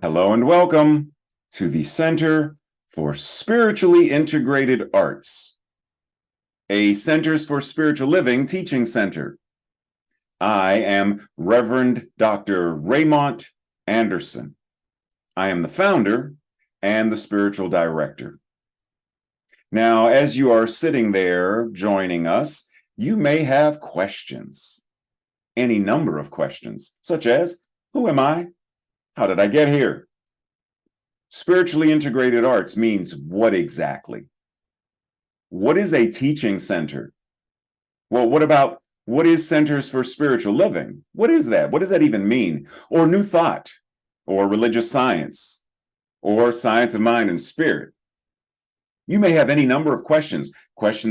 Hello and welcome to the Center for Spiritually Integrated Arts, a Centers for Spiritual Living teaching center. I am Reverend Dr. Raymont Anderson. I am the founder and the spiritual director. Now, as you are sitting there joining us, you may have questions, any number of questions, such as, who am I? How did I get here? Spiritually integrated arts means what exactly? What is a teaching center? Well, what is Centers for Spiritual Living? What is that? What does that even mean? Or New Thought, or religious science, or science of mind and spirit? You may have any number of questions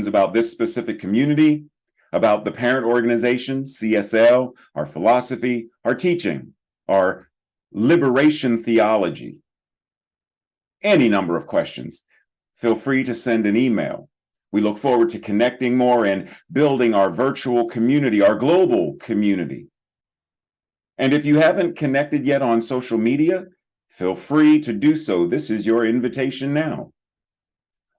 about this specific community, about the parent organization, CSL, our philosophy, our teaching, our liberation theology. Any number of questions. Feel free to send an email. We look forward to connecting more and building our virtual community, our global community. And if you haven't connected yet on social media, feel free to do so. This is your invitation now.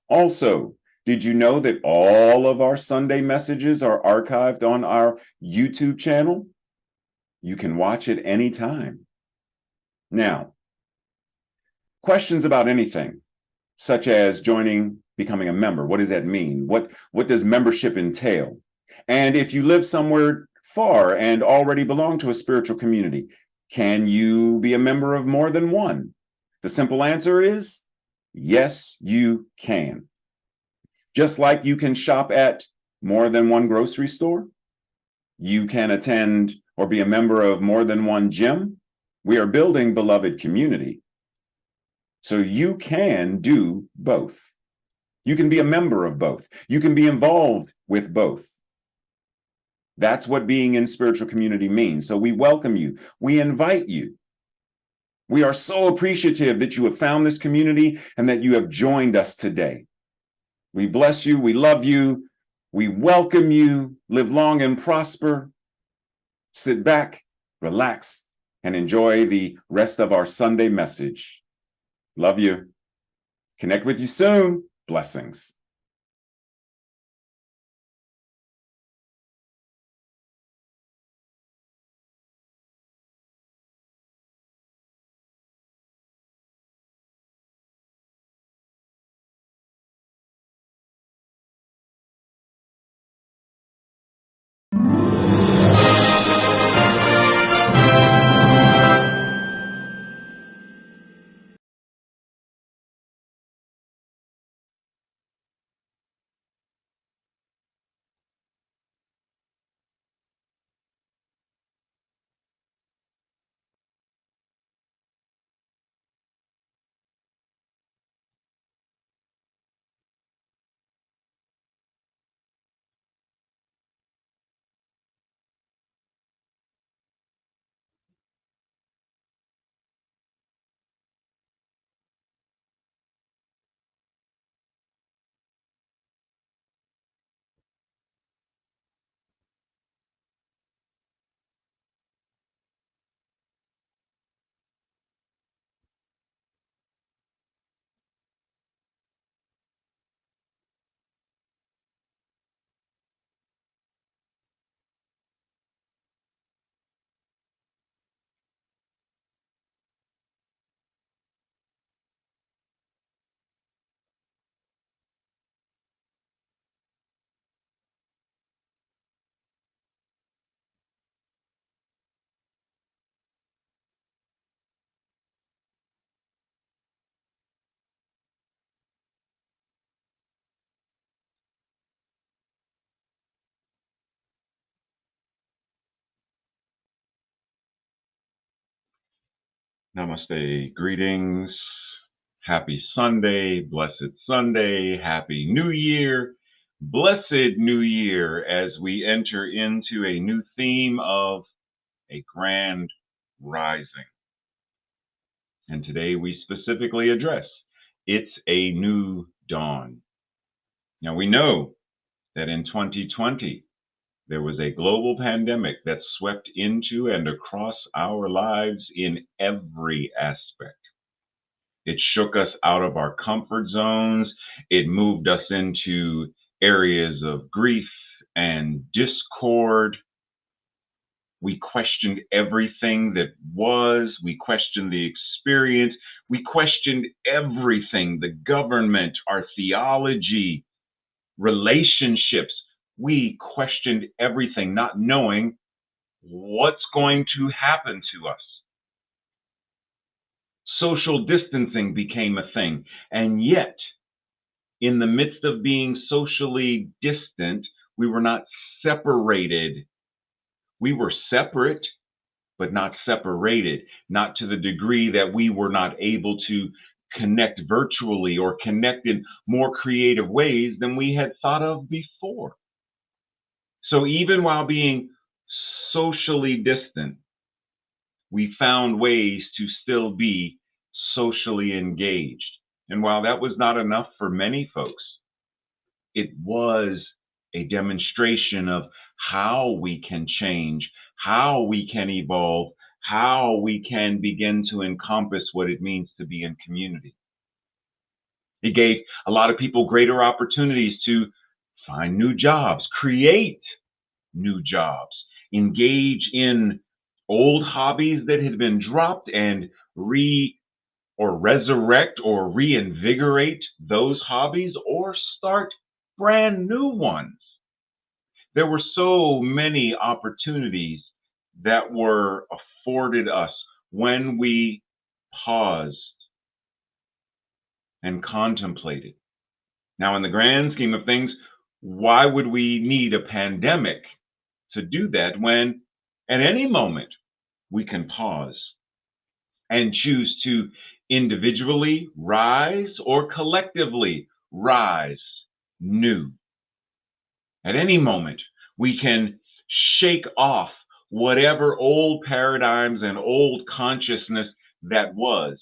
Also, did you know that all of our Sunday messages are archived on our YouTube channel? You can watch it anytime. Now, questions about anything, such as becoming a member. What does that mean? What does membership entail? And if you live somewhere far and already belong to a spiritual community, can you be a member of more than one? The simple answer is yes, you can. Just like you can shop at more than one grocery store, you can attend or be a member of more than one gym. We are building beloved community. So you can do both. You can be a member of both. You can be involved with both. That's what being in spiritual community means. So we welcome you. We invite you. We are so appreciative that you have found this community and that you have joined us today. We bless you. We love you. We welcome you. Live long and prosper. Sit back, relax, and enjoy the rest of our Sunday message. Love you. Connect with you soon. Blessings. Namaste. Greetings. Happy Sunday. Blessed Sunday. Happy New Year. Blessed New Year as we enter into a new theme of a grand rising. And today we specifically address it's a new dawn. Now we know that in 2020, there was a global pandemic that swept into and across our lives in every aspect. It shook us out of our comfort zones. It moved us into areas of grief and discord. We questioned everything that was. We questioned the experience. We questioned everything, the government, our theology, relationships. We questioned everything, not knowing what's going to happen to us. Social distancing became a thing. And yet, in the midst of being socially distant, we were not separated. We were separate, but not separated, not to the degree that we were not able to connect virtually or connect in more creative ways than we had thought of before. So even while being socially distant, we found ways to still be socially engaged. And while that was not enough for many folks, it was a demonstration of how we can change, how we can evolve, how we can begin to encompass what it means to be in community. It gave a lot of people greater opportunities to find new jobs, create new jobs, engage in old hobbies that had been dropped and resurrect or reinvigorate those hobbies or start brand new ones. There were so many opportunities that were afforded us when we paused and contemplated. Now, in the grand scheme of things, why would we need a pandemic to do that when at any moment we can pause and choose to individually rise or collectively rise new? At any moment, we can shake off whatever old paradigms and old consciousness that was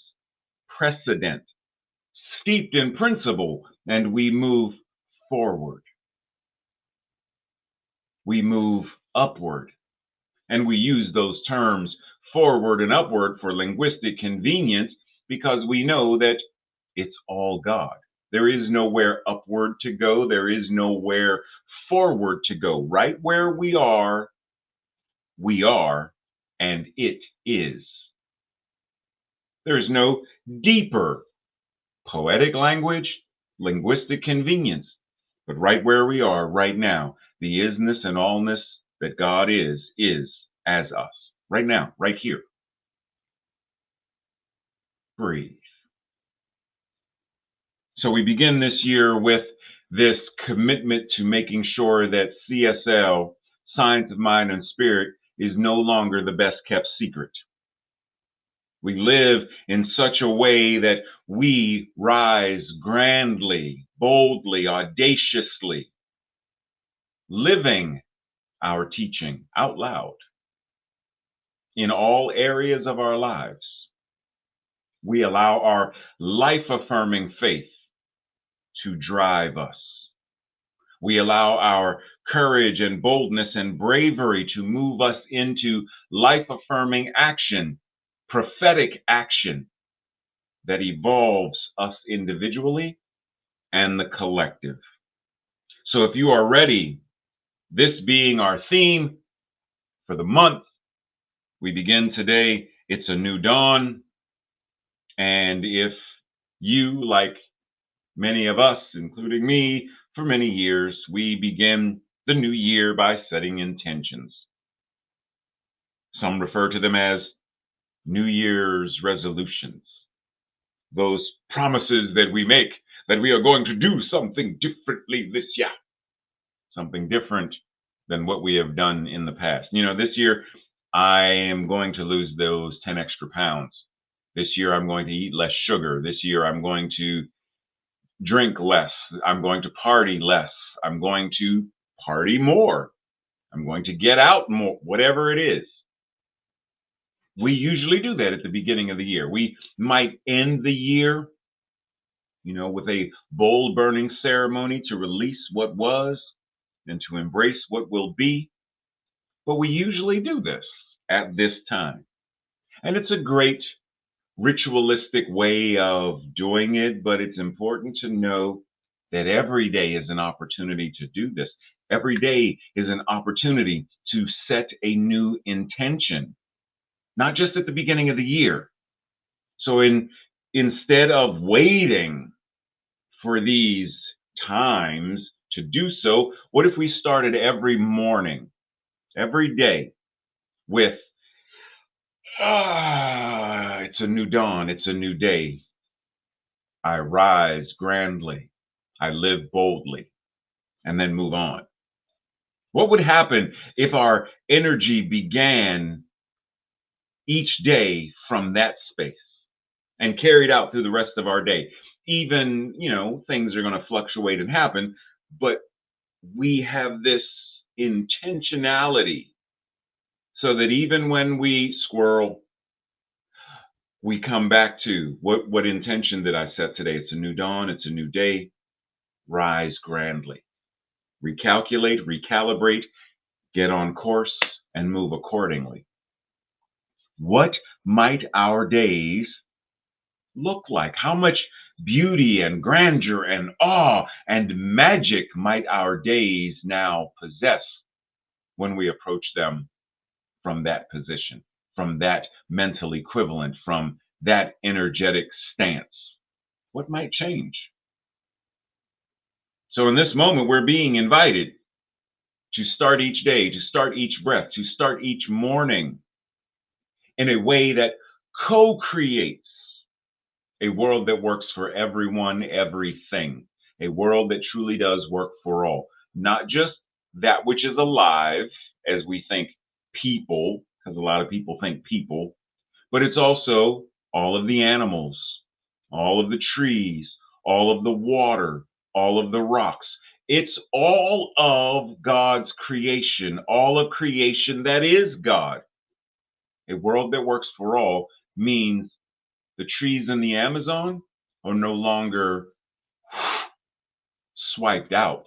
precedent, steeped in principle, and we move forward. We move upward. And we use those terms forward and upward for linguistic convenience because we know that it's all God. There is nowhere upward to go. There is nowhere forward to go. Right where we are, and it is. There's no deeper poetic language, linguistic convenience, but right where we are right now, the isness and allness that God is as us. Right now, right here. Breathe. So we begin this year with this commitment to making sure that CSL, Science of Mind and Spirit, is no longer the best kept secret. We live in such a way that we rise grandly, boldly, audaciously, living our teaching out loud in all areas of our lives. We allow our life-affirming faith to drive us. We allow our courage and boldness and bravery to move us into life-affirming action, prophetic action that evolves us individually and the collective. So if you are ready, this being our theme for the month, we begin today. It's a new dawn. And if you, like many of us, including me, for many years, we begin the new year by setting intentions. Some refer to them as New Year's resolutions, those promises that we make that we are going to do something differently this year, something different than what we have done in the past. This year, I am going to lose those 10 extra pounds. This year, I'm going to eat less sugar. This year, I'm going to drink less. I'm going to party less. I'm going to party more. I'm going to get out more, whatever it is. We usually do that at the beginning of the year. We might end the year, with a bowl burning ceremony to release what was and to embrace what will be. But we usually do this at this time. And it's a great ritualistic way of doing it, but it's important to know that every day is an opportunity to do this. Every day is an opportunity to set a new intention, not just at the beginning of the year. So instead of waiting for these times to do so, what if we started every morning, every day with it's a new dawn, it's a new day. I rise grandly, I live boldly, and then move on. What would happen if our energy began each day from that space and carried out through the rest of our day? Even, things are going to fluctuate and happen, but we have this intentionality so that even when we squirrel, we come back to what intention did I set today? It's a new dawn, it's a new day. Rise grandly. Recalculate, recalibrate, get on course, and move accordingly. What might our days look like? How much beauty and grandeur and awe and magic might our days now possess when we approach them from that position, from that mental equivalent, from that energetic stance? What might change? So, in this moment, we're being invited to start each day, to start each breath, to start each morning in a way that co creates a world that works for everyone, everything, a world that truly does work for all, not just that which is alive, as we think people, because a lot of people think people, but it's also all of the animals, all of the trees, all of the water, all of the rocks. It's all of God's creation, all of creation that is God. A world that works for all means the trees in the Amazon are no longer swiped out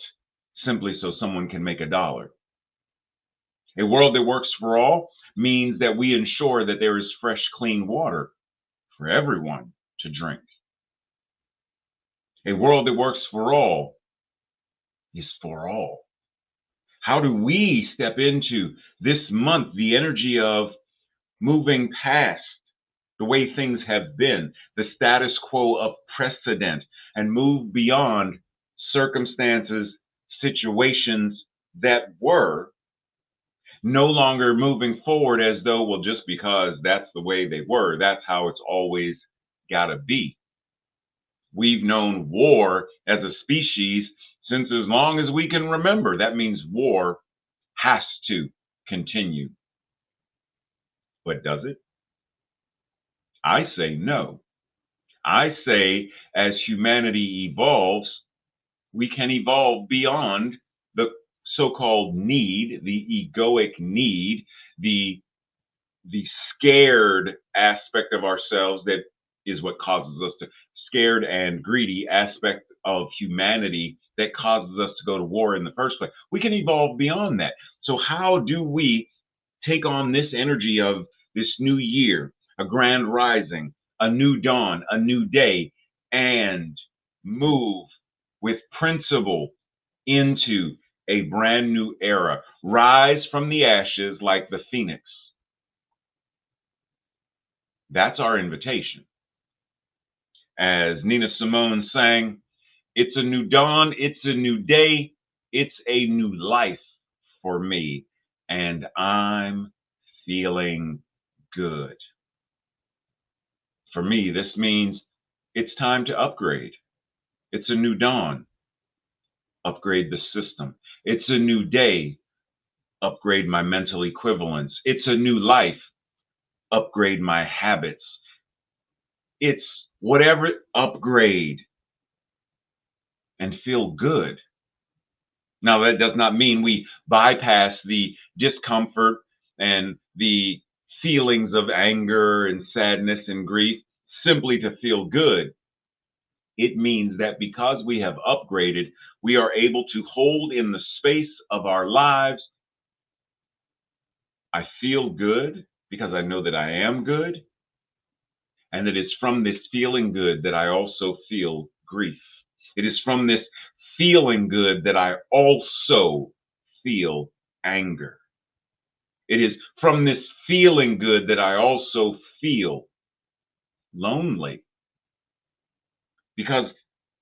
simply so someone can make a dollar. A world that works for all means that we ensure that there is fresh, clean water for everyone to drink. A world that works for all is for all. How do we step into this month the energy of moving past the way things have been, the status quo of precedent, and move beyond circumstances, situations that were, no longer moving forward as though, well, just because that's the way they were, that's how it's always got to be. We've known war as a species since as long as we can remember. That means war has to continue. But does it? I say no. I say as humanity evolves, we can evolve beyond the so-called need, the egoic need, the scared aspect of ourselves that is what causes us to scared and greedy aspect of humanity that causes us to go to war in the first place. We can evolve beyond that. So how do we take on this energy of this new year, a grand rising, a new dawn, a new day, and move with principle into a brand new era? Rise from the ashes like the phoenix. That's our invitation. As Nina Simone sang, it's a new dawn, it's a new day, it's a new life for me, and I'm feeling good. For me, this means it's time to upgrade. It's a new dawn. Upgrade the system. It's a new day. Upgrade my mental equivalence. It's a new life. Upgrade my habits. It's whatever, upgrade and feel good. Now, that does not mean we bypass the discomfort and the feelings of anger and sadness and grief simply to feel good. It means that because we have upgraded, we are able to hold in the space of our lives. I feel good because I know that I am good. And it is from this feeling good that I also feel grief. It is from this feeling good that I also feel anger. It is from this feeling good that I also feel lonely. Because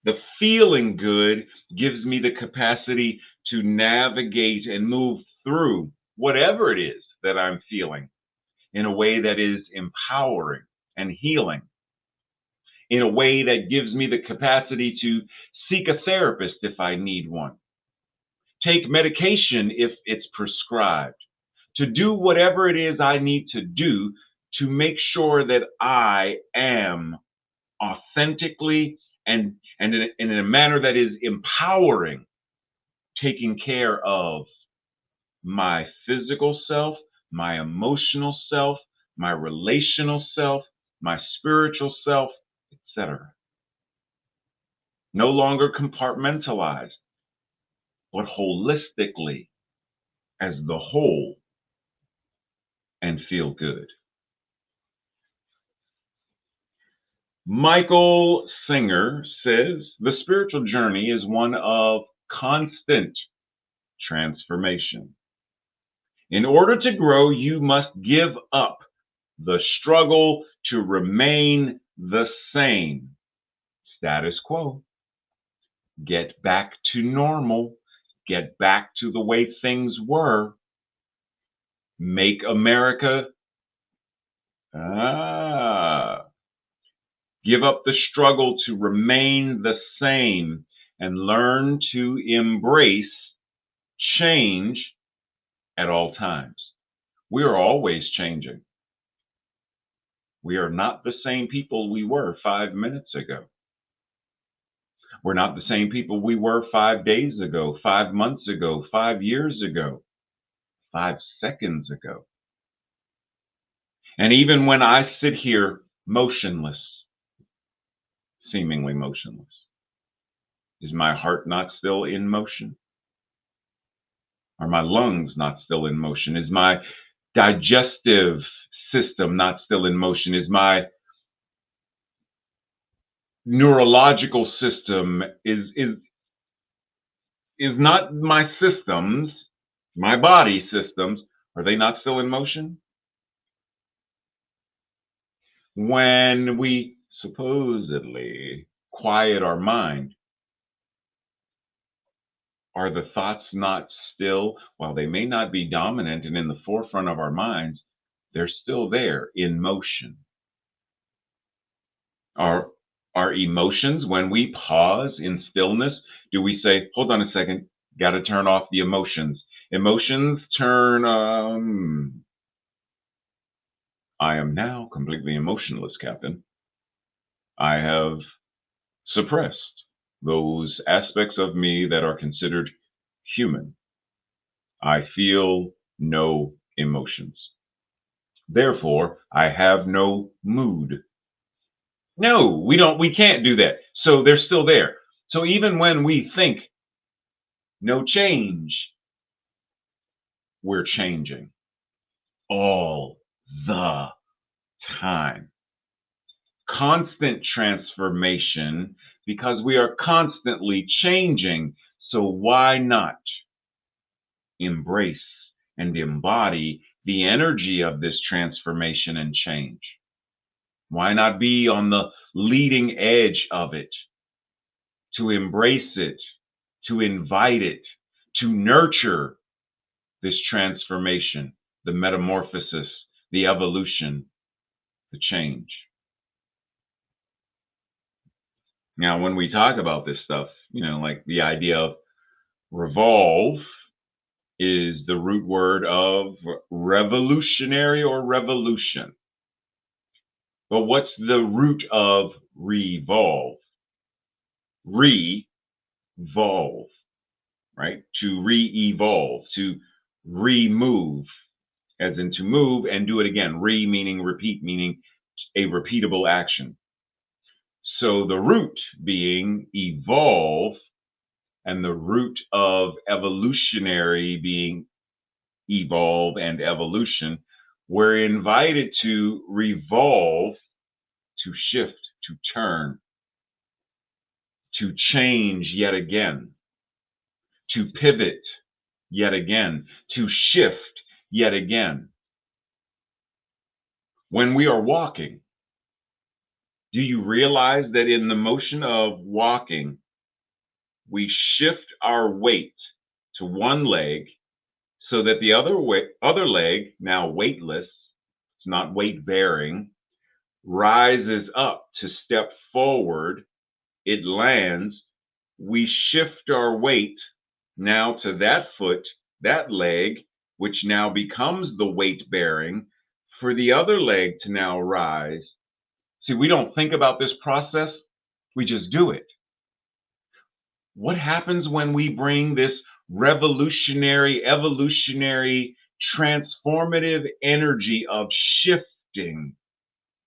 the feeling good gives me the capacity to navigate and move through whatever it is that I'm feeling in a way that is empowering and healing, in a way that gives me the capacity to seek a therapist if I need one, take medication if it's prescribed, to do whatever it is I need to do to make sure that I am authentically and in a manner that is empowering, taking care of my physical self, my emotional self, my relational self, my spiritual self, etc. No longer compartmentalized, but holistically as the whole and feel good. Michael Singer says the spiritual journey is one of constant transformation. In order to grow, you must give up the struggle to remain the same. Status quo. Get back to normal. Get back to the way things were. Make America. Give up the struggle to remain the same and learn to embrace change at all times. We are always changing. We are not the same people we were 5 minutes ago. We're not the same people we were 5 days ago, 5 months ago, 5 years ago, 5 seconds ago. And even when I sit here motionless, seemingly motionless, is my heart not still in motion? Are my lungs not still in motion? Is my digestive system not still in motion? Is my neurological system is not my systems, my body systems, are they not still in motion? When we supposedly quiet our mind, are the thoughts not still, while they may not be dominant and in the forefront of our minds, they're still there in motion? Are our emotions, when we pause in stillness, do we say, hold on a second, got to turn off the emotions? Emotions turn, I am now completely emotionless, Captain. I have suppressed those aspects of me that are considered human. I feel no emotions. Therefore, I have no mood. No, we can't do that. So they're still there. So even when we think no change, we're changing all the time. Constant transformation because we are constantly changing. So why not embrace and embody the energy of this transformation and change? Why not be on the leading edge of it, to embrace it, to invite it, to nurture this transformation, the metamorphosis, the evolution, the change? Now, when we talk about this stuff, like the idea of revolve is the root word of revolutionary or revolution. But what's the root of revolve? Revolve, right? To re-evolve, to remove, as in to move and do it again. Re meaning repeat, meaning a repeatable action. So the root being evolve and the root of evolutionary being evolve and evolution, we're invited to revolve to shift, to turn, to change yet again, to pivot yet again, to shift yet again. When we are walking, do you realize that in the motion of walking, we shift our weight to one leg so that the other leg, now weightless, it's not weight bearing, rises up to step forward. It lands. We shift our weight now to that foot, that leg, which now becomes the weight bearing, for the other leg to now rise. See, we don't think about this process, we just do it. What happens when we bring this revolutionary, evolutionary, transformative energy of shifting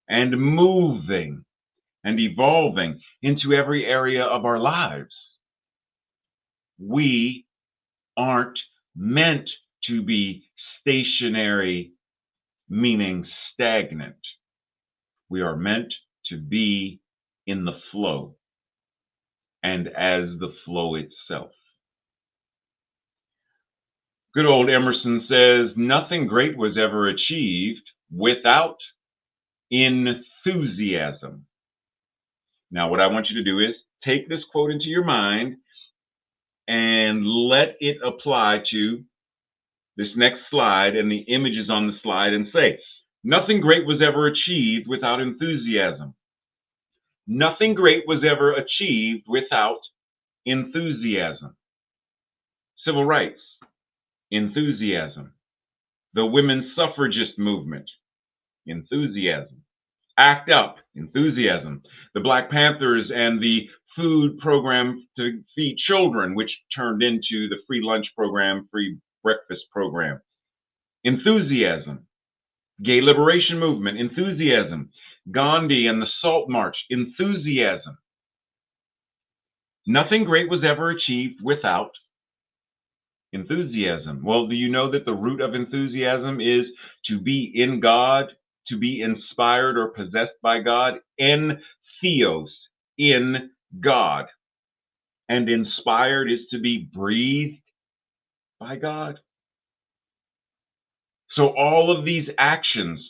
and moving and evolving into every area of our lives? We aren't meant to be stationary, meaning stagnant. We are meant to be in the flow and as the flow itself. Good old Emerson says, nothing great was ever achieved without enthusiasm. Now, what I want you to do is take this quote into your mind and let it apply to this next slide and the images on the slide and say, nothing great was ever achieved without enthusiasm. Nothing great was ever achieved without enthusiasm. Civil rights, enthusiasm. The women's suffragist movement, enthusiasm. Act Up, enthusiasm. The Black Panthers and the food program to feed children, which turned into the free lunch program, free breakfast program. Enthusiasm. Gay liberation movement, enthusiasm. Gandhi and the Salt March, enthusiasm. Nothing great was ever achieved without enthusiasm. Well, do you know that the root of enthusiasm is to be in God, to be inspired or possessed by God? Theos, in God. And inspired is to be breathed by God. So all of these actions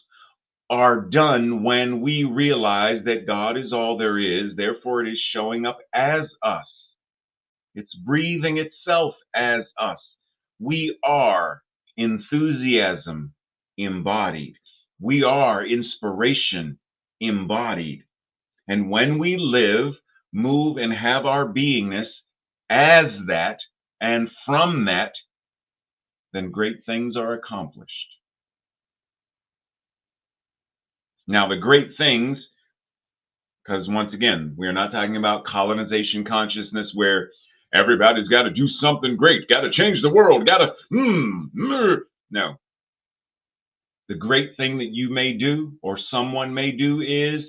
are done when we realize that God is all there is, therefore it is showing up as us. It's breathing itself as us. We are enthusiasm embodied. We are inspiration embodied. And when we live, move, and have our beingness as that and from that, then great things are accomplished. Now, the great things, because once again, we're not talking about colonization consciousness where everybody's got to do something great, got to change the world, got to, no. The great thing that you may do or someone may do is,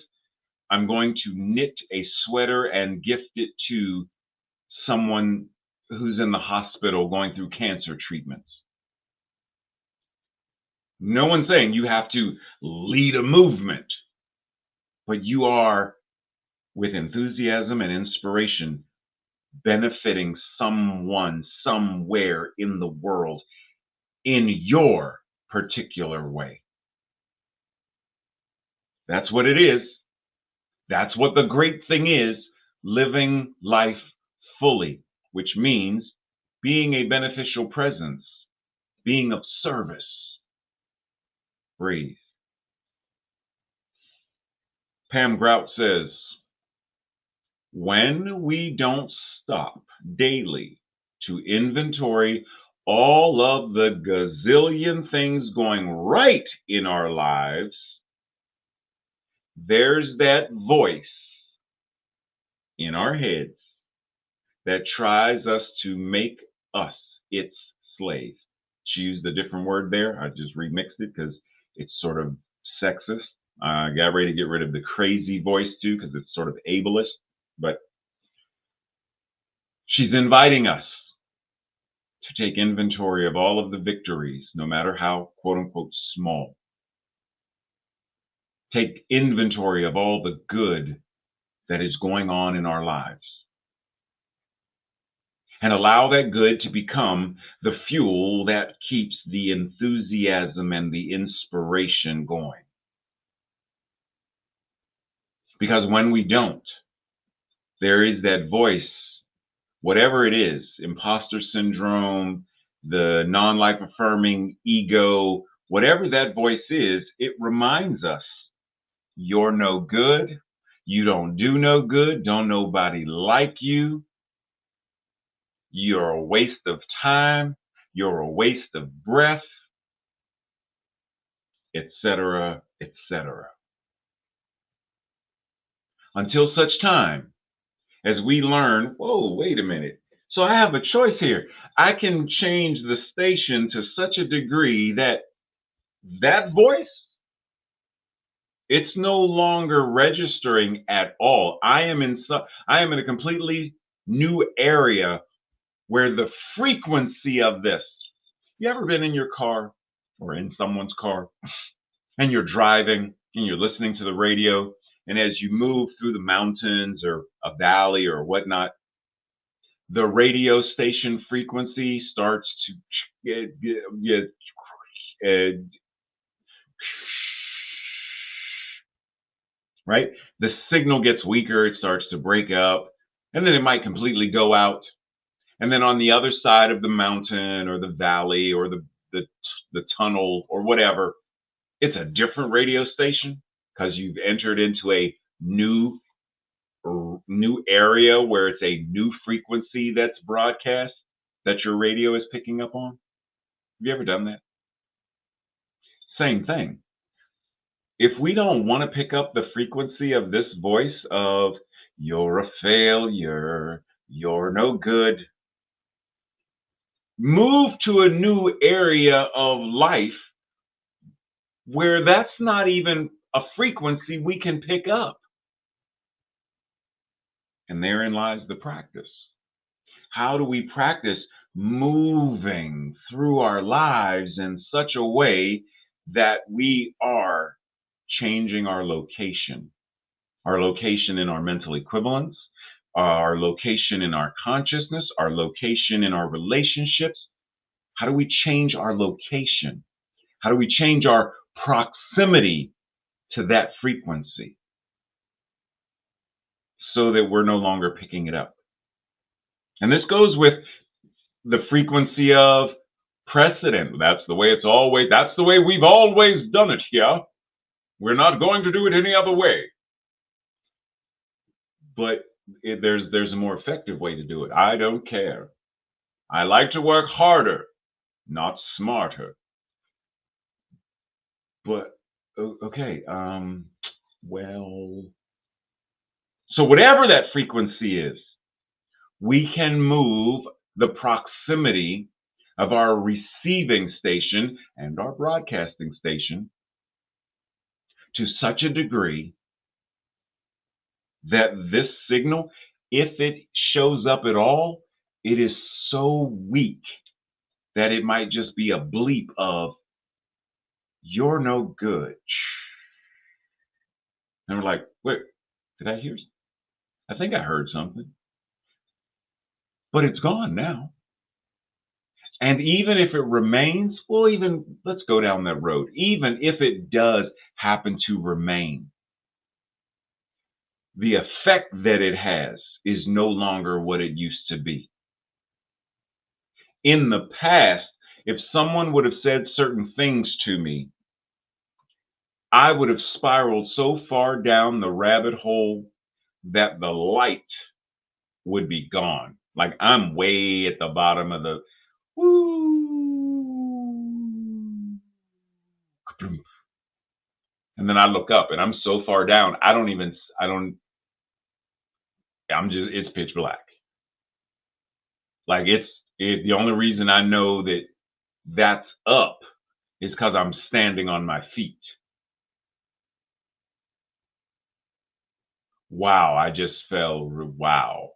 I'm going to knit a sweater and gift it to someone who's in the hospital going through cancer treatments. No one's saying you have to lead a movement, but you are, with enthusiasm and inspiration, benefiting someone somewhere in the world in your particular way. That's what it is. That's what the great thing is, living life fully, which means being a beneficial presence, being of service. Breathe. Pam Grout says, when we don't stop daily to inventory all of the gazillion things going right in our lives, there's that voice in our heads that tries us to make us its slave. She used a different word there. I just remixed it because it's sort of sexist. I got ready to get rid of the crazy voice too because it's sort of ableist. But she's inviting us to take inventory of all of the victories, no matter how quote unquote small. take inventory of all the good that is going on in our lives and allow that good to become the fuel that keeps the enthusiasm and the inspiration going. Because when we don't, there is that voice, whatever it is, imposter syndrome, the non life affirming ego, whatever that voice is, it reminds us you're no good. You don't do no good. Don't nobody like you. You're a waste of time. You're a waste of breath, etc., etc. Until such time as we learn, whoa, wait a minute. So I have a choice here. I can change the station to such a degree that that voice, it's no longer registering at all. I am in a completely new area where the frequency of this. You ever been in your car or in someone's car and you're driving and you're listening to the radio, and as you move through the mountains or a valley or whatnot, the radio station frequency starts to right? The signal gets weaker, it starts to break up, and then it might completely go out. And then on the other side of the mountain or the valley or the tunnel or whatever, it's a different radio station because you've entered into a new area where it's a new frequency that's broadcast that your radio is picking up on. Have you ever done that? Same thing. If we don't want to pick up the frequency of this voice of you're a failure, you're no good, move to a new area of life where that's not even a frequency we can pick up. And therein lies the practice. How do we practice moving through our lives in such a way that we are changing our location in our mental equivalence, our location in our consciousness, our location in our relationships? How do we change our location? How do we change our proximity to that frequency so that we're no longer picking it up? And this goes with the frequency of precedent. That's the way we've always done it here. We're not going to do it any other way. But there's a more effective way to do it. I don't care. I like to work harder, not smarter. But okay, well, so whatever that frequency is, we can move the proximity of our receiving station and our broadcasting station to such a degree that this signal, if it shows up at all, it is so weak that it might just be a bleep of you're no good. And we're like, wait, did I hear? I think I heard something. But it's gone now. And even if it remains, well, let's go down that road. Even if it does happen to remain, the effect that it has is no longer what it used to be. In the past, if someone would have said certain things to me, I would have spiraled so far down the rabbit hole that the light would be gone. Like I'm way at the bottom of the woo. And then I look up and I'm so far down, it's pitch black. Like the only reason I know that that's up is because I'm standing on my feet. Wow, I just fell, wow.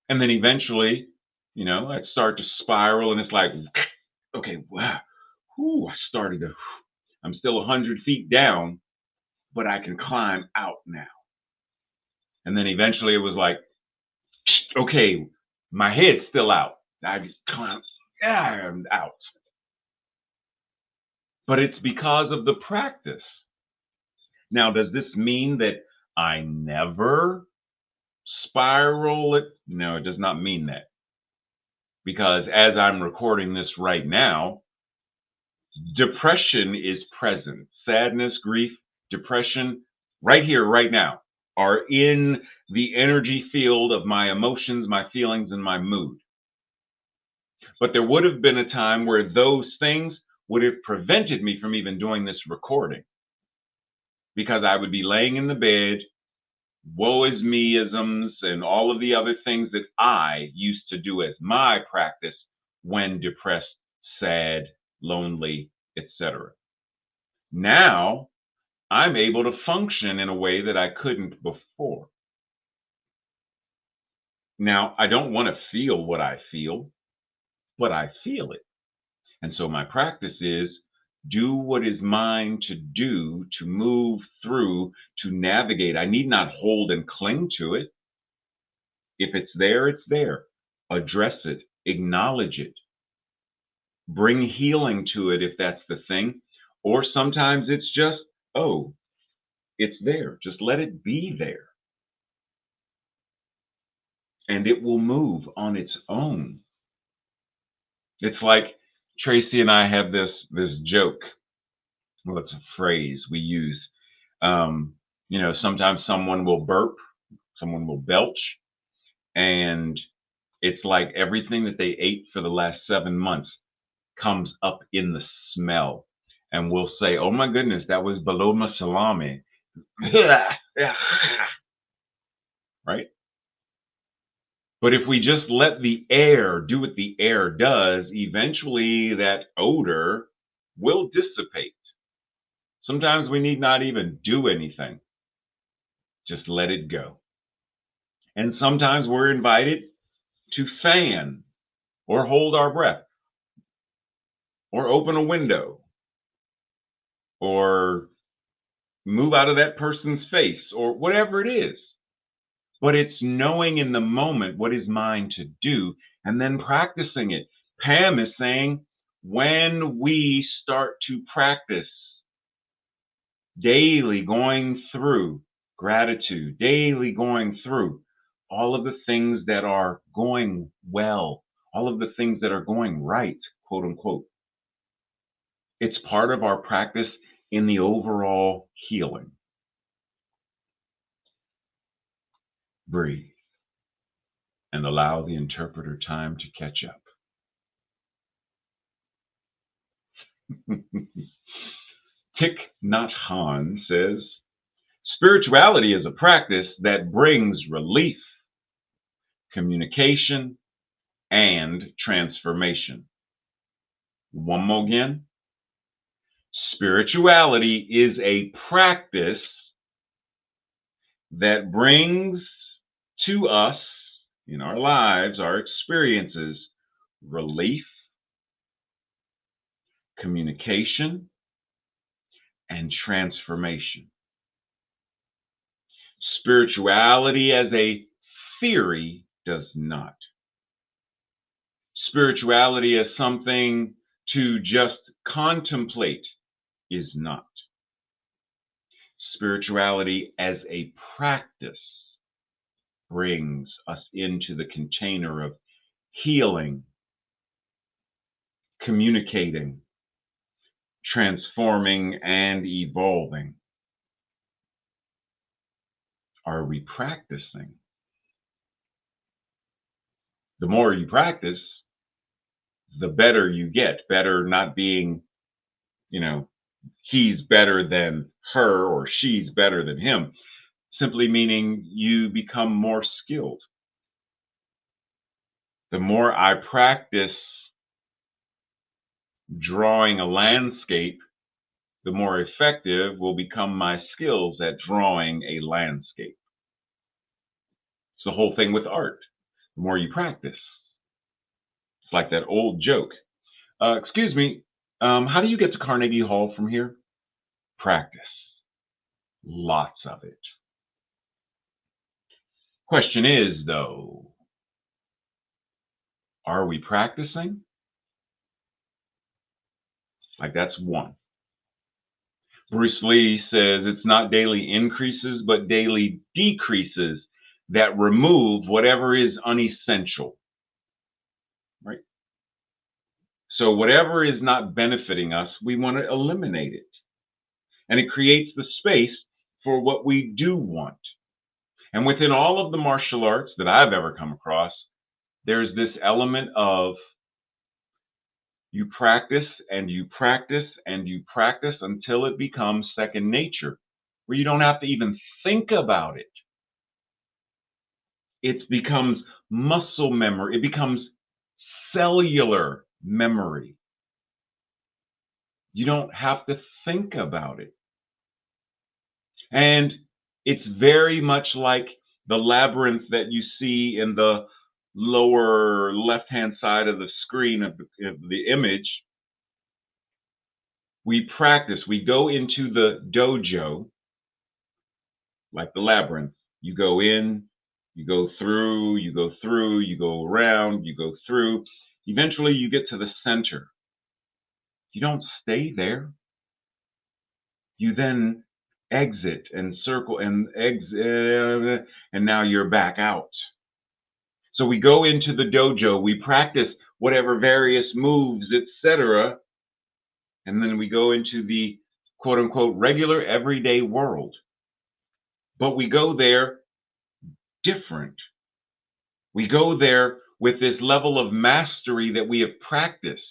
And then eventually, I start to spiral and it's like, okay, wow. I started to, I'm still 100 feet down, but I can climb out now. And then eventually it was like, okay, my head's still out. I just climb, yeah, I'm out. But it's because of the practice. Now, does this mean that I never spiral it? No, it does not mean that. Because as I'm recording this right now, depression is present. Sadness, grief, depression, right here, right now, are in the energy field of my emotions, my feelings, and my mood. But there would have been a time where those things would have prevented me from even doing this recording because I would be laying in the bed, woe is me-isms, and all of the other things that I used to do as my practice when depressed, sad, lonely, etc. Now I'm able to function in a way that I couldn't before. Now, I don't want to feel what I feel, but I feel it. And so my practice is do what is mine to do to move through, to navigate. I need not hold and cling to it. If it's there, it's there. Address it, acknowledge it, bring healing to it if that's the thing. Or sometimes it's just, oh, it's there. Just let it be there. And it will move on its own. It's like Tracy and I have this joke. Well, it's a phrase we use. Sometimes someone will burp, someone will belch, and it's like everything that they ate for the last 7 months comes up in the smell. And we'll say, oh my goodness, that was baloma salami. Right? But if we just let the air do what the air does, eventually that odor will dissipate. Sometimes we need not even do anything. Just let it go. And sometimes we're invited to fan or hold our breath or open a window or move out of that person's face or whatever it is. But it's knowing in the moment what is mine to do and then practicing it. Pam is saying when we start to practice daily going through gratitude, daily going through all of the things that are going well, all of the things that are going right, quote unquote. It's part of our practice in the overall healing. Breathe and allow the interpreter time to catch up. Thich Nhat Hanh says, spirituality is a practice that brings relief, communication, and transformation. One more again. Spirituality is a practice that brings to us in our lives, our experiences, relief, communication, and transformation. Spirituality as a theory does not. Spirituality as something to just contemplate is not. Spirituality as a practice brings us into the container of healing, communicating, transforming, and evolving. Are we practicing? The more you practice, the better you get. Better not being, he's better than her or she's better than him. Simply meaning you become more skilled. The more I practice drawing a landscape, the more effective will become my skills at drawing a landscape. It's the whole thing with art. The more you practice. It's like that old joke. Excuse me, how do you get to Carnegie Hall from here? Practice. Lots of it. Question is, though, are we practicing? Like, that's one. Bruce Lee says it's not daily increases, but daily decreases that remove whatever is unessential, right? So whatever is not benefiting us, we want to eliminate it. And it creates the space for what we do want. And within all of the martial arts that I've ever come across, there's this element of you practice and you practice and you practice until it becomes second nature, where you don't have to even think about it. It becomes muscle memory, it becomes cellular memory. You don't have to think about it. And it's very much like the labyrinth that you see in the lower left-hand side of the screen of the image. We practice, we go into the dojo, like the labyrinth. You go in, you go through, you go through, you go around, you go through. Eventually, you get to the center. You don't stay there. You then exit and circle and exit, and now you're back out. So we go into the dojo, we practice whatever various moves, etc., and then we go into the quote unquote regular everyday world. But we go there different. We go there with this level of mastery that we have practiced.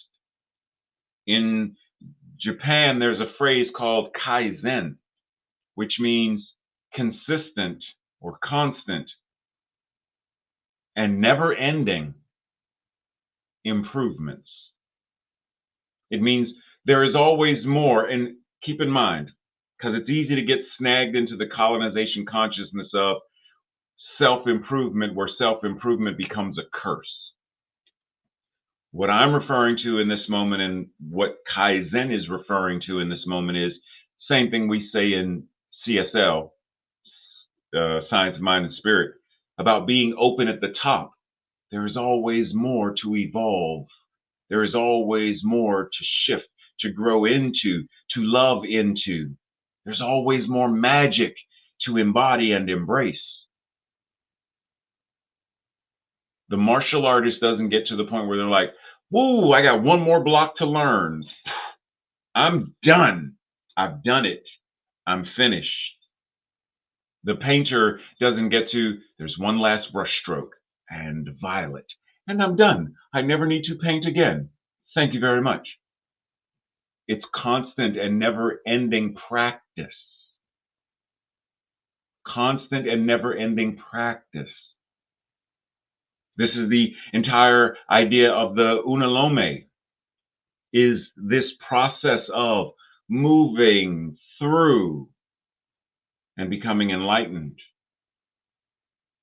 In Japan, there's a phrase called kaizen, which means consistent or constant and never ending improvements. It means there is always more. And keep in mind, because it's easy to get snagged into the colonization consciousness of self-improvement, where self-improvement becomes a curse. What I'm referring to in this moment and what Kaizen is referring to in this moment is same thing we say in CSL, Science, Mind, and Spirit, about being open at the top. There is always more to evolve. There is always more to shift, to grow into, to love into. There's always more magic to embody and embrace. The martial artist doesn't get to the point where they're like, whoa, I got one more block to learn. I'm done. I've done it. I'm finished. The painter doesn't get to, there's one last brush stroke and violet, and I'm done. I never need to paint again. Thank you very much. It's constant and never-ending practice. Constant and never-ending practice. This is the entire idea of the unalome, is this process of moving through and becoming enlightened.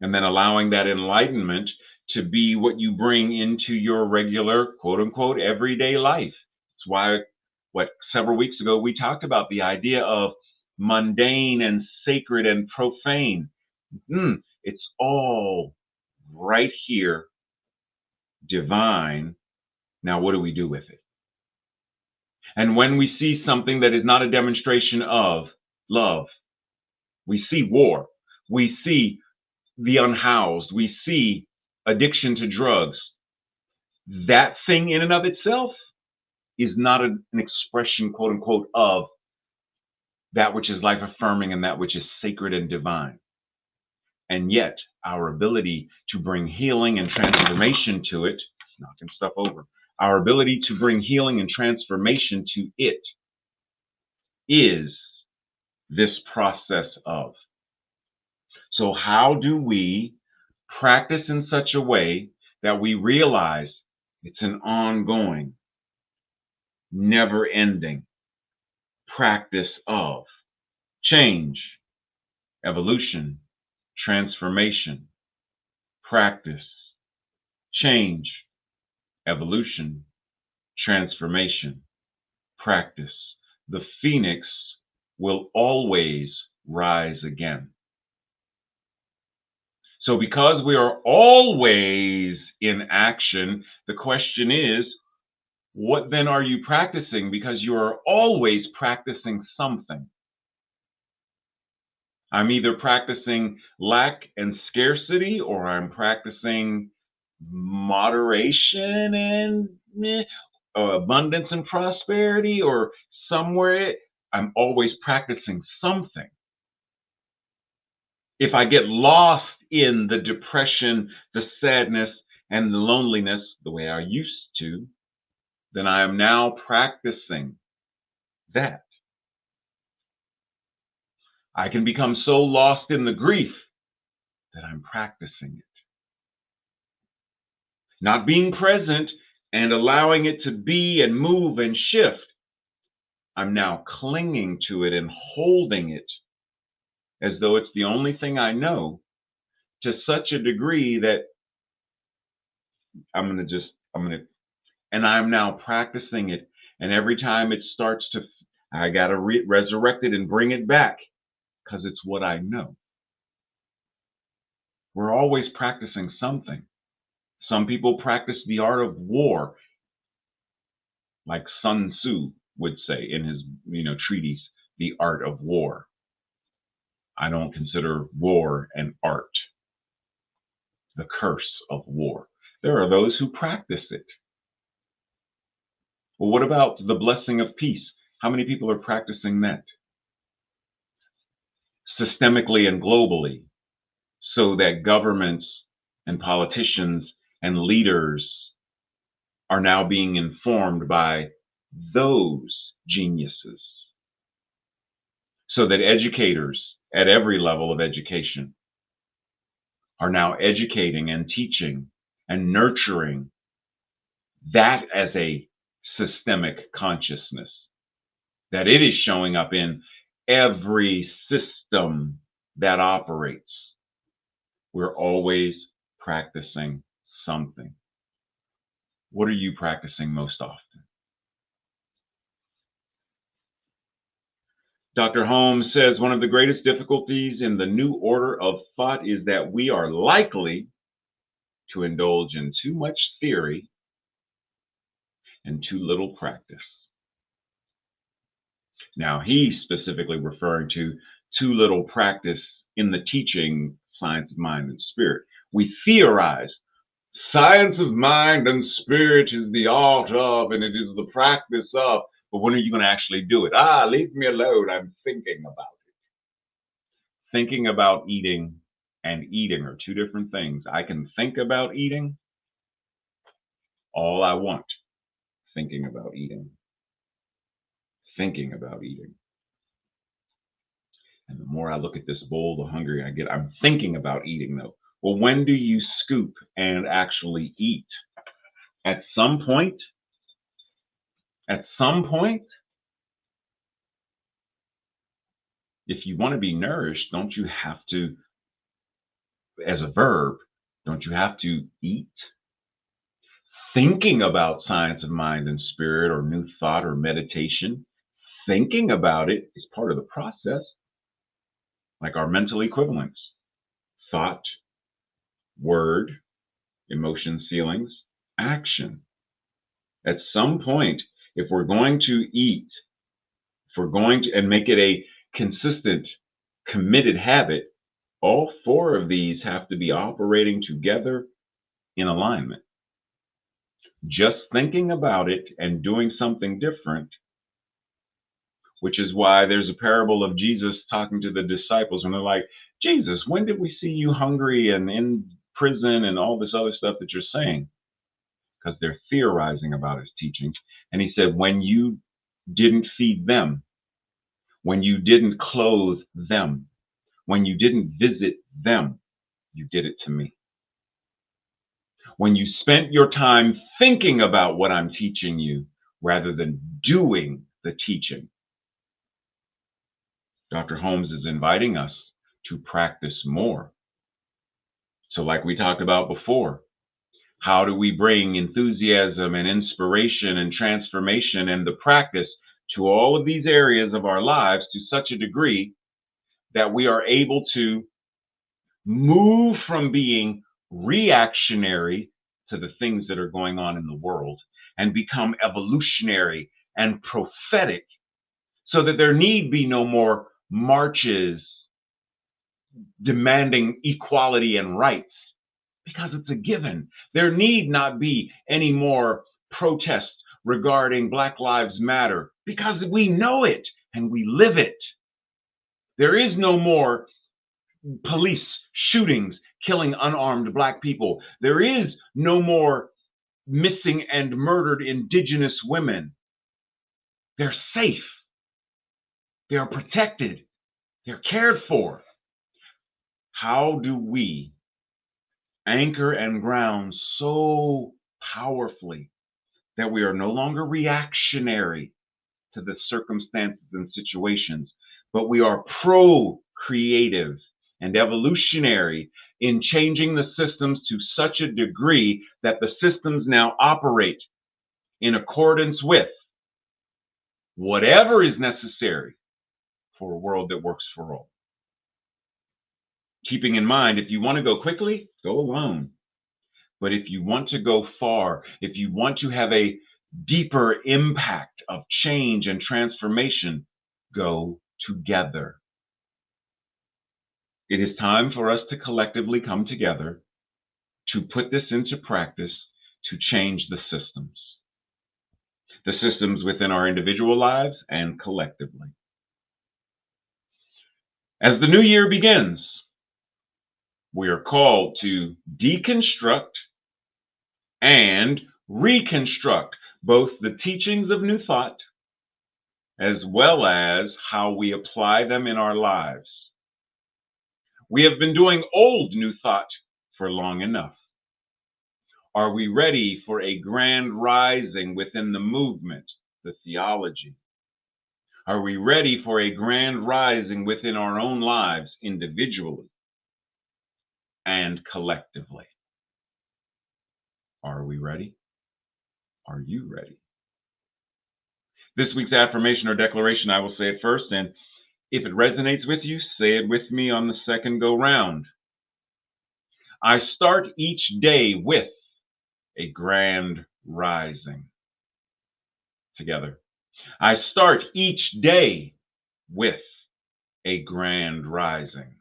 And then allowing that enlightenment to be what you bring into your regular, quote unquote, everyday life. It's why, several weeks ago, we talked about the idea of mundane and sacred and profane. It's all right here, divine. Now, what do we do with it? And when we see something that is not a demonstration of love, we see war, we see the unhoused, we see addiction to drugs. That thing in and of itself is not an expression, quote unquote, of that which is life affirming and that which is sacred and divine. And yet, our ability to bring healing and transformation to it, knocking stuff over, our ability to bring healing and transformation to it is this process of. So how do we practice in such a way that we realize it's an ongoing, never-ending practice of change, evolution, transformation, practice, change, evolution, transformation, practice. The phoenix will always rise again. So, because we are always in action, the question is, what then are you practicing? Because you are always practicing something. I'm either practicing lack and scarcity, or I'm practicing moderation and abundance and prosperity, or somewhere. I'm always practicing something. If I get lost in the depression, the sadness, and the loneliness the way I used to, then I am now practicing that. I can become so lost in the grief that I'm practicing it. Not being present and allowing it to be and move and shift. I'm now clinging to it and holding it as though it's the only thing I know, to such a degree that and I'm now practicing it. And every time it starts to, I got to resurrect it and bring it back, because it's what I know. We're always practicing something. Some people practice the art of war, like Sun Tzu would say in his, treatise, The Art of War. I don't consider war an art, the curse of war. There are those who practice it. Well, what about the blessing of peace? How many people are practicing that? Systemically and globally, so that governments and politicians and leaders are now being informed by those geniuses. So that educators at every level of education are now educating and teaching and nurturing that as a systemic consciousness, that it is showing up in every system that operates. We're always practicing something. What are you practicing most often? Dr. Holmes says one of the greatest difficulties in the new order of thought is that we are likely to indulge in too much theory and too little practice. Now, he's specifically referring to too little practice in the teaching science of mind and spirit. We theorize science of mind and spirit is the art of, and it is the practice of, but when are you going to actually do it? Leave me alone. I'm thinking about it. Thinking about eating and eating are two different things. I can think about eating all I want. Thinking about eating. Thinking about eating. And the more I look at this bowl, the hungrier I get. I'm thinking about eating, though. Well, when do you scoop and actually eat? At some point? At some point? If you want to be nourished, don't you have to, as a verb, don't you have to eat? Thinking about science of mind and spirit, or new thought, or meditation, thinking about it is part of the process, like our mental equivalents: thought, word, emotions, feelings, action. At some point, if we're going to eat, if we're going to, and make it a consistent, committed habit, all four of these have to be operating together in alignment. Just thinking about it and doing something different, which is why there's a parable of Jesus talking to the disciples, and they're like, Jesus, when did we see you hungry and in prison and all this other stuff that you're saying? Because they're theorizing about his teachings. And he said, when you didn't feed them, when you didn't clothe them, when you didn't visit them, you did it to me. When you spent your time thinking about what I'm teaching you rather than doing the teaching. Dr. Holmes is inviting us to practice more. So like we talked about before, how do we bring enthusiasm and inspiration and transformation and the practice to all of these areas of our lives to such a degree that we are able to move from being reactionary to the things that are going on in the world and become evolutionary and prophetic, so that there need be no more marches demanding equality and rights, because it's a given. There need not be any more protests regarding Black Lives Matter, because we know it and we live it. There is no more police shootings killing unarmed Black people. There is no more missing and murdered Indigenous women. They're safe. They are protected. They're cared for. How do we anchor and ground so powerfully that we are no longer reactionary to the circumstances and situations, but we are pro-creative and evolutionary in changing the systems to such a degree that the systems now operate in accordance with whatever is necessary for a world that works for all? Keeping in mind, if you want to go quickly, go alone. But if you want to go far, if you want to have a deeper impact of change and transformation, go together. It is time for us to collectively come together to put this into practice, to change the systems within our individual lives and collectively. As the new year begins, we are called to deconstruct and reconstruct both the teachings of New Thought as well as how we apply them in our lives. We have been doing old New Thought for long enough. Are we ready for a grand rising within the movement, the theology? Are we ready for a grand rising within our own lives individually and collectively? Are we ready? Are you ready? This week's affirmation or declaration, I will say it first, and if it resonates with you, say it with me on the second go round. I start each day with a grand rising. Together. I start each day with a grand rising.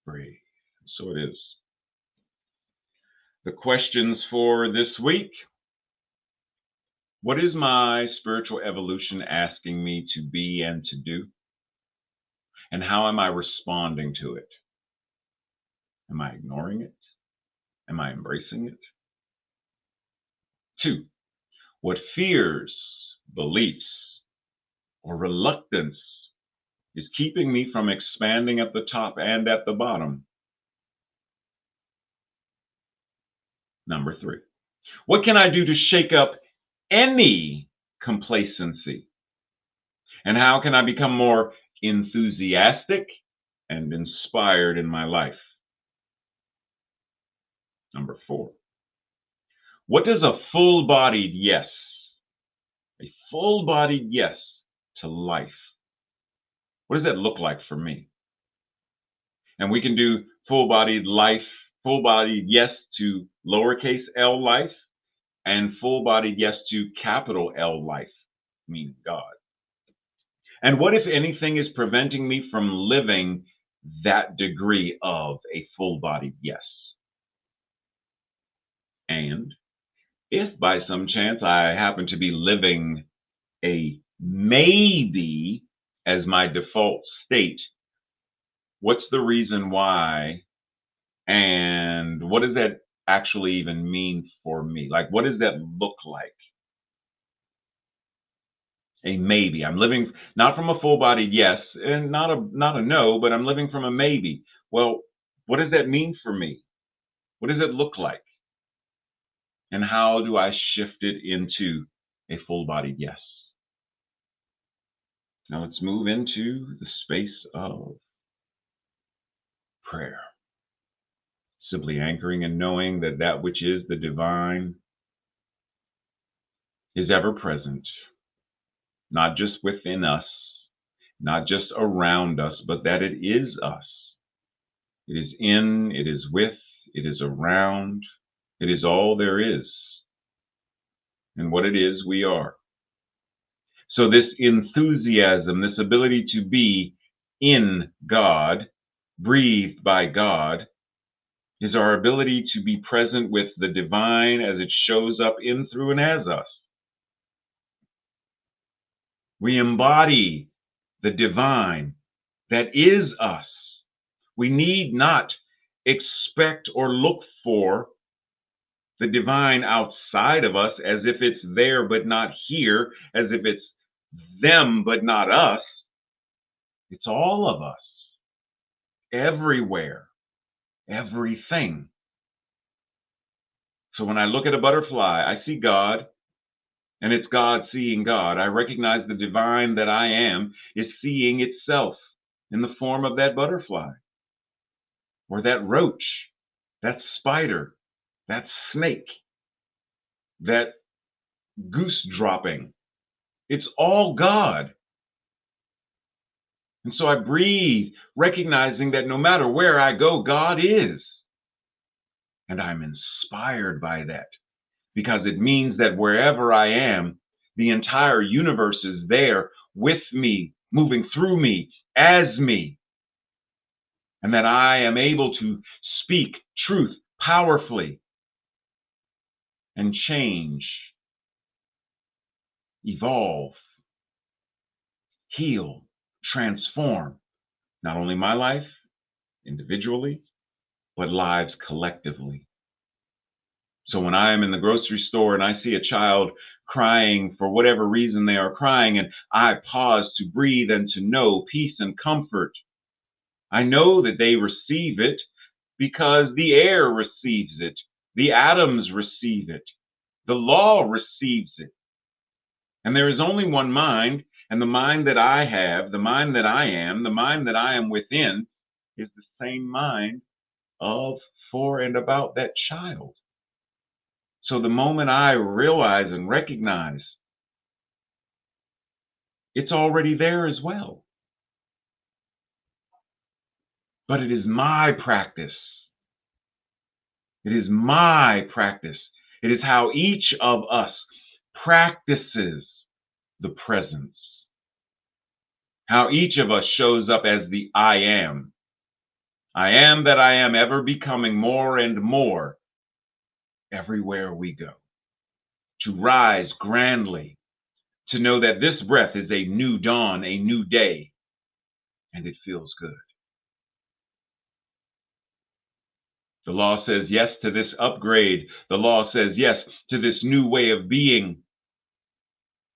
Breathe. So it is. The questions for this week: what is my spiritual evolution asking me to be and to do? And how am I responding to it? Am I ignoring it? Am I embracing it? 2, what fears, beliefs, or reluctance is keeping me from expanding at the top and at the bottom? Number 3, what can I do to shake up any complacency? And how can I become more enthusiastic and inspired in my life? Number 4, what does a full-bodied yes to life, what does that look like for me? And we can do full-bodied yes to lowercase l life, and full-bodied yes to capital L life, meaning God. And what, if anything, is preventing me from living that degree of a full-bodied yes? And if by some chance I happen to be living a maybe as my default state, what's the reason why? And what does that actually even mean for me? Like, what does that look like? A maybe. I'm living not from a full-bodied yes and not a no, but I'm living from a maybe. Well, what does that mean for me? What does it look like? And how do I shift it into a full-bodied yes? Now let's move into the space of prayer. Simply anchoring and knowing that that which is the divine is ever present not just within us, not just around us, but that it is us. It is in, it is with, it is around, it is all there is. And what it is, we are. So, this enthusiasm, this ability to be in God, breathed by God, is our ability to be present with the divine as it shows up in, through, and as us. We embody the divine that is us. We need not expect or look for the divine outside of us as if it's there but not here, as if it's them but not us. It's all of us, everywhere, everything. So when I look at a butterfly, I see God, and it's God seeing God. I recognize the divine that I am is seeing itself in the form of that butterfly, or that roach, that spider, that snake, that goose dropping. It's all God. And so I breathe, recognizing that no matter where I go, God is. And I'm inspired by that because it means that wherever I am, the entire universe is there with me, moving through me, as me. And that I am able to speak truth powerfully and change, evolve, heal, transform, not only my life individually, but lives collectively. So when I am in the grocery store and I see a child crying for whatever reason they are crying, and I pause to breathe and to know peace and comfort, I know that they receive it because the air receives it, the atoms receive it, the law receives it. And there is only one mind, and the mind that I have, the mind that I am, the mind that I am within, is the same mind of, for, and about that child. So the moment I realize and recognize, it's already there as well. But it is my practice. It is my practice. It is how each of us practices the presence. How each of us shows up as the I am. I am that I am, ever becoming more and more everywhere we go. To rise grandly, to know that this breath is a new dawn, a new day, and it feels good. The law says yes to this upgrade. The law says yes to this new way of being,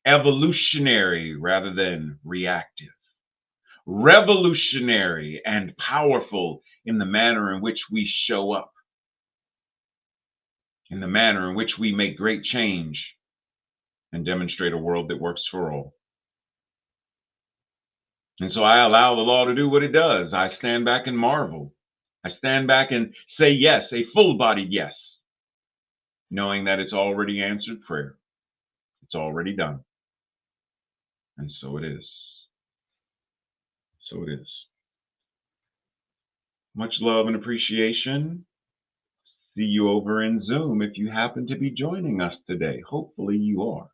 evolutionary rather than reactive, revolutionary and powerful in the manner in which we show up, in the manner in which we make great change and demonstrate a world that works for all. And so I allow the law to do what it does. I stand back and marvel. I stand back and say yes, a full-bodied yes, knowing that it's already answered prayer. It's already done. And so it is. So it is. Much love and appreciation. See you over in Zoom if you happen to be joining us today. Hopefully you are.